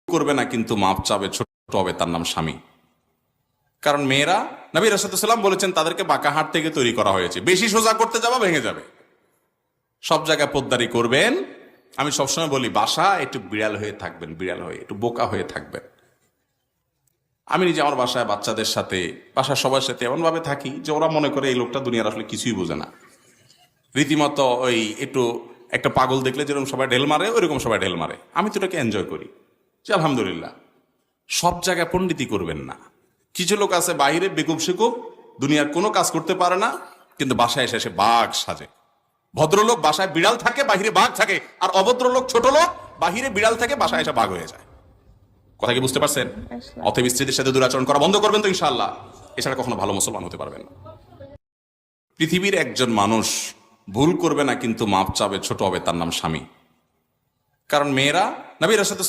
করবে না কিন্তু মাপ চাবে, ছোট হবে, তার নাম স্বামী। কারণ মেয়েরা, নবী রাসূলুল্লাহ সাল্লাল্লাহু আলাইহি ওয়াসাল্লাম বলেছেন, তাদেরকে বাঁকা হাট থেকে তৈরি করা হয়েছে। বেশি সোজা করতে যাবা ভেঙে যাবে। সব জায়গায় পোদ্দারি করবেন। আমি সবসময় বলি, বাসা একটু বিড়াল হয়ে থাকবেন, বিড়াল হয়ে একটু বোকা হয়ে থাকবেন। আমি নিজে আমার বাসায় বাচ্চাদের সাথে, বাসার সবার সাথে এমনভাবে থাকি যে ওরা মনে করে এই লোকটা দুনিয়ার আসলে কিছুই বোঝে না। রীতিমতো ওই একটু একটা পাগল দেখলে যেরকম সবাই ঢেল মারে, ওইরকম সবাই ঢেল মারে। আমি তো এটাকে এনজয় করি যে আলহামদুলিল্লাহ। সব জায়গায় পণ্ডিতি করবেন না। কিছু লোক আছে বাইরে বেকুব সেকুব, দুনিয়ার কোনো কাজ করতে পারে না, কিন্তু বাসায় এসে এসে বাঘ সাজে। ভদ্রলোক বাসায় বিড়াল থাকে, বাহিরে বাঘ থাকে, আর অভদ্রলোক ছোট লোক বাহিরে বিড়াল থাকে, বাসায় এসে বাঘ হয়ে যায়। কথা কি বুঝতে পারছেন? অতএব স্ত্রীদের সাথে দুরাচরণ করা বন্ধ করবেন তো ইনশাআল্লাহ। এছাড়া কখনো ভালো মুসলমান হতে পারবেন না। পৃথিবীর একজন মানুষ ভুল করবে না কিন্তু মাপ চাবে, ছোট হবে, তার নাম স্বামী। কারণ মেয়েরা, নবী রাসূলুল্লাহ